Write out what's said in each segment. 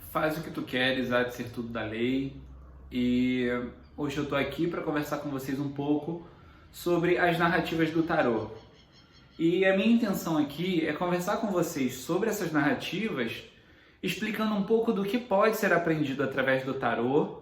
Faz o que tu queres, há de ser tudo da lei. E hoje eu estou aqui para conversar com vocês um pouco sobre as narrativas do tarô. E a minha intenção aqui é conversar com vocês sobre essas narrativas, explicando um pouco do que pode ser aprendido através do tarô,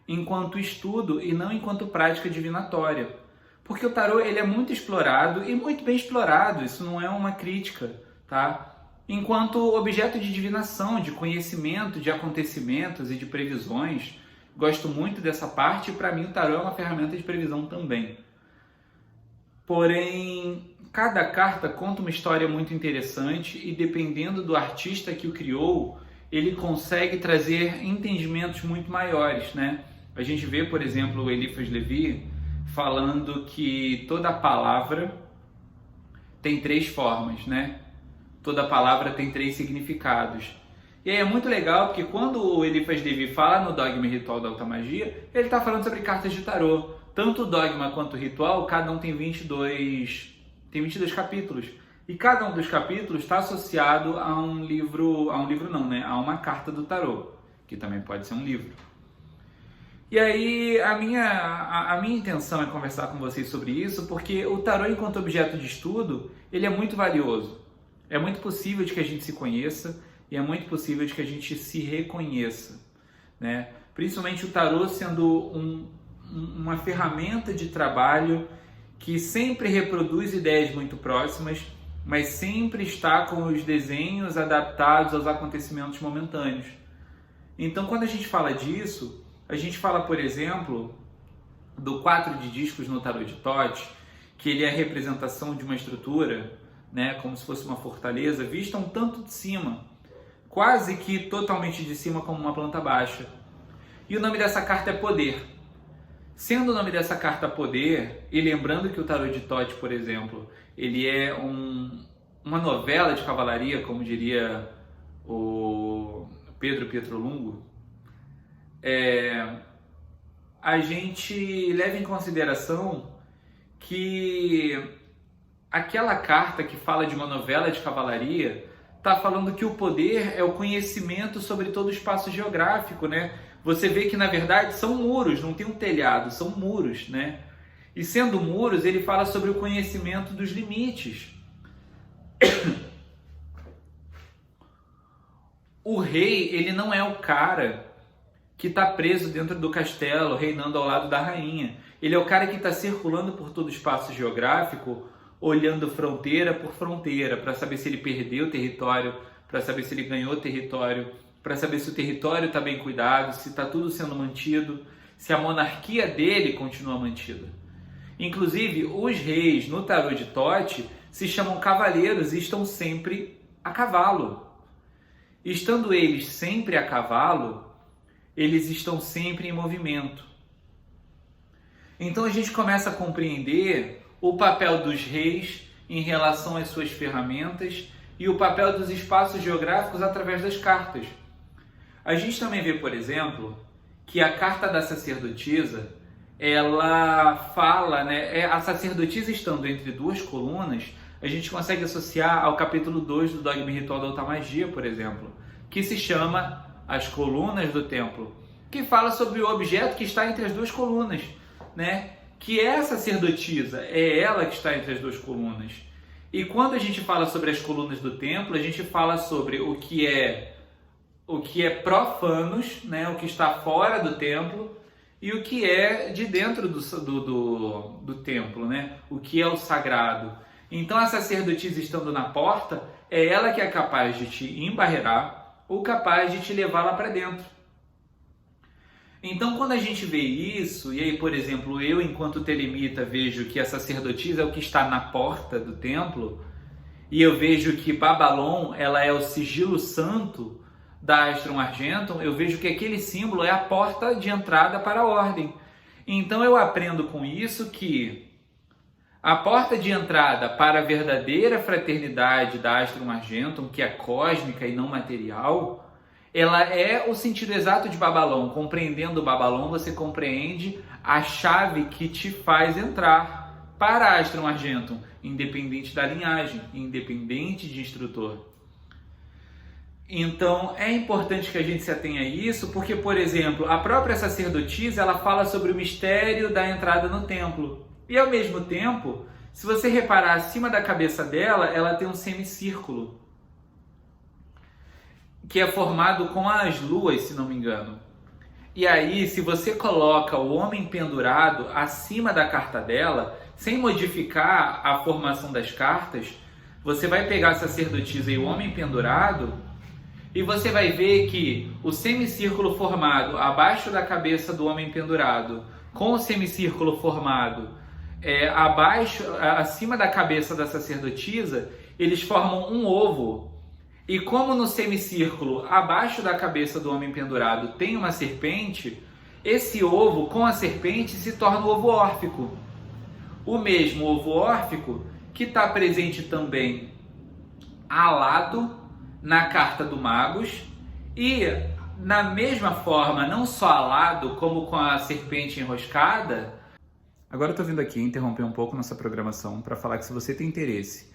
enquanto estudo e não enquanto prática divinatória. Porque o tarô ele é muito explorado e muito bem explorado, isso não é uma crítica, tá? Enquanto objeto de divinação, de conhecimento, de acontecimentos e de previsões. Gosto muito dessa parte e para mim o tarô é uma ferramenta de previsão também. Porém, cada carta conta uma história muito interessante e dependendo do artista que o criou, ele consegue trazer entendimentos muito maiores, né? A gente vê, por exemplo, o Eliphas Levi falando que toda palavra tem três formas, né? Toda palavra tem três significados. E aí é muito legal porque quando o Eliphas Levi fala no Dogma e Ritual da Alta Magia, ele está falando sobre cartas de tarô. Tanto o dogma quanto o ritual, cada um tem 22 capítulos. E cada um dos capítulos está associado a a uma carta do tarô, que também pode ser um livro. E aí a minha intenção é conversar com vocês sobre isso, porque o tarô enquanto objeto de estudo, ele é muito valioso. É muito possível de que a gente se conheça e é muito possível de que a gente se reconheça, né? Principalmente o tarô sendo uma ferramenta de trabalho que sempre reproduz ideias muito próximas, mas sempre está com os desenhos adaptados aos acontecimentos momentâneos. Então, quando a gente fala disso, a gente fala, por exemplo, do 4 de discos no tarô de Thoth, que ele é a representação de uma estrutura, né, como se fosse uma fortaleza, vista um tanto de cima, quase que totalmente de cima como uma planta baixa. E o nome dessa carta é Poder. Sendo o nome dessa carta Poder, e lembrando que o tarô de Thoth, por exemplo, ele é uma novela de cavalaria, como diria o Pedro Pietrolungo, a gente leva em consideração que aquela carta que fala de uma novela de cavalaria está falando que o poder é o conhecimento sobre todo o espaço geográfico, né? Você vê que, na verdade, são muros, não tem um telhado, são muros, né? E sendo muros, ele fala sobre o conhecimento dos limites. O rei, ele não é o cara que está preso dentro do castelo, reinando ao lado da rainha. Ele é o cara que está circulando por todo o espaço geográfico, olhando fronteira por fronteira, para saber se ele perdeu o território, para saber se ele ganhou o território, para saber se o território está bem cuidado, se está tudo sendo mantido, se a monarquia dele continua mantida. Inclusive, os reis no tarô de Thoth se chamam cavaleiros e estão sempre a cavalo. Estando eles sempre a cavalo, eles estão sempre em movimento. Então a gente começa a compreender o papel dos reis em relação às suas ferramentas e o papel dos espaços geográficos através das cartas. A gente também vê, por exemplo, que a carta da sacerdotisa, ela fala, né, a sacerdotisa estando entre duas colunas, a gente consegue associar ao capítulo 2 do Dogma e Ritual da Alta Magia, por exemplo, que se chama As Colunas do Templo, que fala sobre o objeto que está entre as duas colunas, né? Que é a sacerdotisa, é ela que está entre as duas colunas. E quando a gente fala sobre as colunas do templo, a gente fala sobre o que é profanos, né? O que está fora do templo, e o que é de dentro do templo, né? O que é o sagrado. Então a sacerdotisa estando na porta, é ela que é capaz de te embarrear ou capaz de te levar lá para dentro. Então, quando a gente vê isso, e aí, por exemplo, eu, enquanto telemita, vejo que a sacerdotisa é o que está na porta do templo, e eu vejo que Babylon, ela é o sigilo santo da Astrum Argentum, eu vejo que aquele símbolo é a porta de entrada para a ordem. Então, eu aprendo com isso que a porta de entrada para a verdadeira fraternidade da Astrum Argentum, que é cósmica e não material, ela é o sentido exato de Babylon. Compreendendo Babylon, você compreende a chave que te faz entrar para a Astrum Argentum, independente da linhagem, independente de instrutor. Então é importante que a gente se atenha a isso, porque, por exemplo, a própria sacerdotisa ela fala sobre o mistério da entrada no templo. E ao mesmo tempo, se você reparar acima da cabeça dela, ela tem um semicírculo, que é formado com as luas, se não me engano. E aí, se você coloca o homem pendurado acima da carta dela, sem modificar a formação das cartas, você vai pegar a sacerdotisa e o homem pendurado, e você vai ver que o semicírculo formado abaixo da cabeça do homem pendurado, com o semicírculo formado acima da cabeça da sacerdotisa, eles formam um ovo. E como no semicírculo, abaixo da cabeça do homem pendurado, tem uma serpente, esse ovo com a serpente se torna o ovo órfico. O mesmo ovo órfico que está presente também alado na carta do Magos e na mesma forma, não só alado, como com a serpente enroscada. Agora eu estou vindo aqui interromper um pouco nossa programação para falar que se você tem interesse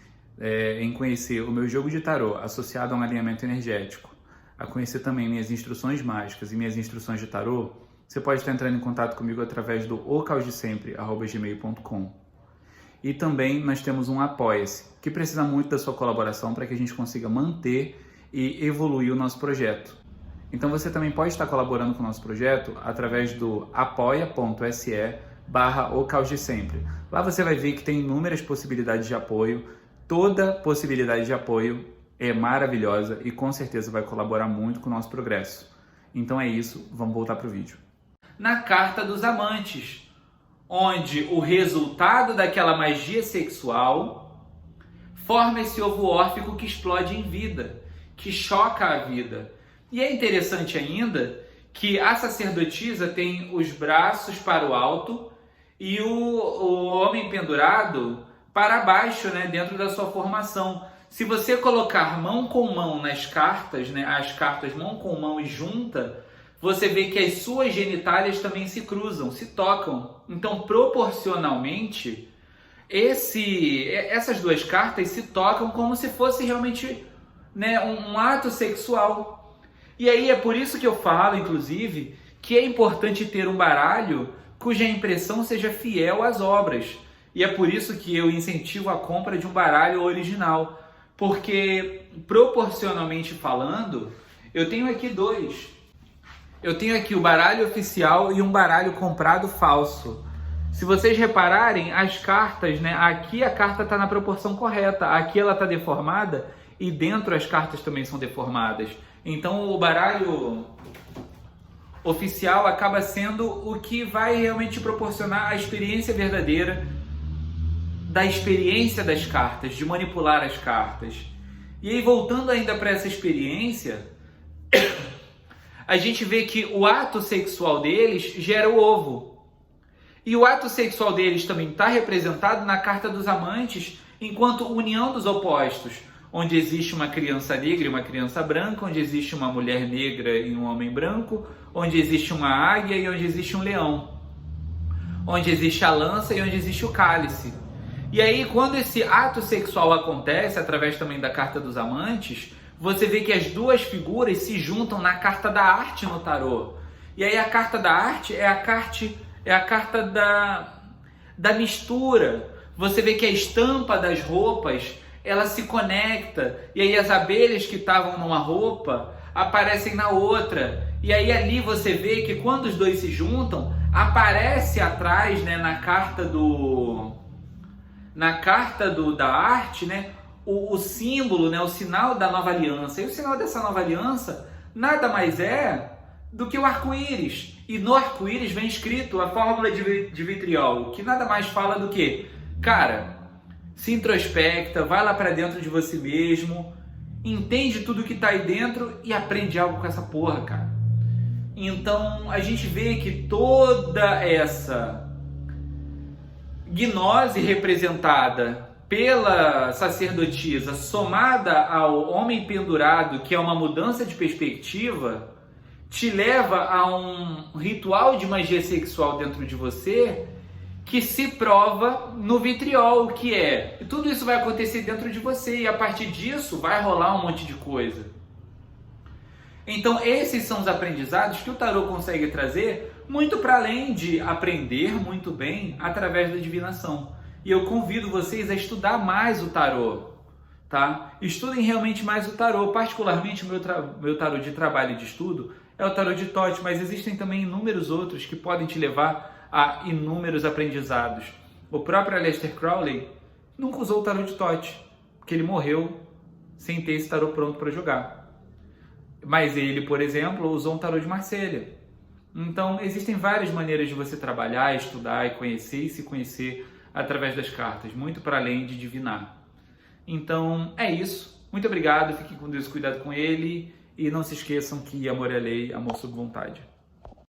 em conhecer o meu jogo de tarô associado a um alinhamento energético, a conhecer também minhas instruções mágicas e minhas instruções de tarô, você pode estar entrando em contato comigo através do ocausdesempre@gmail.com. E também nós temos um Apoia-se, que precisa muito da sua colaboração para que a gente consiga manter e evoluir o nosso projeto. Então você também pode estar colaborando com o nosso projeto através do apoia.se/ocausdesempre. Lá você vai ver que tem inúmeras possibilidades de apoio. Toda possibilidade de apoio é maravilhosa e com certeza vai colaborar muito com o nosso progresso. Então é isso, vamos voltar para o vídeo. Na carta dos amantes, onde o resultado daquela magia sexual forma esse ovo órfico que explode em vida, que choca a vida. E é interessante ainda que a sacerdotisa tem os braços para o alto e o homem pendurado para baixo, né, dentro da sua formação. Se você colocar mão com mão nas cartas, né, as cartas mão com mão e junta, você vê que as suas genitálias também se cruzam, se tocam. Então, proporcionalmente, essas duas cartas se tocam como se fosse realmente, né, um ato sexual. E aí é por isso que eu falo, inclusive, que é importante ter um baralho cuja impressão seja fiel às obras. E é por isso que eu incentivo a compra de um baralho original. Porque, proporcionalmente falando, eu tenho aqui dois. Eu tenho aqui o baralho oficial e um baralho comprado falso. Se vocês repararem, as cartas, né? Aqui a carta está na proporção correta, aqui ela está deformada e dentro as cartas também são deformadas. Então o baralho oficial acaba sendo o que vai realmente proporcionar a experiência verdadeira da experiência das cartas, de manipular as cartas. E aí, voltando ainda para essa experiência, a gente vê que o ato sexual deles gera o ovo. E o ato sexual deles também está representado na carta dos amantes enquanto união dos opostos, onde existe uma criança negra e uma criança branca, onde existe uma mulher negra e um homem branco, onde existe uma águia e onde existe um leão, onde existe a lança e onde existe o cálice. E aí, quando esse ato sexual acontece, através também da carta dos amantes, você vê que as duas figuras se juntam na carta da arte no tarô. E aí a carta da arte é a carta da mistura. Você vê que a estampa das roupas, ela se conecta. E aí as abelhas que estavam numa roupa aparecem na outra. E aí ali você vê que quando os dois se juntam, aparece atrás, né, na carta da arte, né, o símbolo, né, o sinal da nova aliança. E o sinal dessa nova aliança nada mais é do que o arco-íris. E no arco-íris vem escrito a fórmula de vitriol, que nada mais fala do que, cara, se introspecta, vai lá para dentro de você mesmo, entende tudo que tá aí dentro e aprende algo com essa porra, cara. Então a gente vê que toda essa gnose representada pela sacerdotisa, somada ao homem pendurado, que é uma mudança de perspectiva, te leva a um ritual de magia sexual dentro de você que se prova no vitriol, que tudo isso vai acontecer dentro de você e a partir disso vai rolar um monte de coisa. Então, esses são os aprendizados que o tarô consegue trazer muito para além de aprender muito bem através da divinação. E eu convido vocês a estudar mais o tarô, tá? Estudem realmente mais o tarô. Particularmente, o meu tarô de trabalho e de estudo é o tarô de Thoth, mas existem também inúmeros outros que podem te levar a inúmeros aprendizados. O próprio Aleister Crowley nunca usou o tarô de Thoth, porque ele morreu sem ter esse tarô pronto para jogar. Mas ele, por exemplo, usou um tarô de Marselha. Então, existem várias maneiras de você trabalhar, estudar e conhecer e se conhecer através das cartas, muito para além de divinar. Então, é isso. Muito obrigado, fiquem com Deus, cuidado com ele e não se esqueçam que amor é lei, amor sob vontade.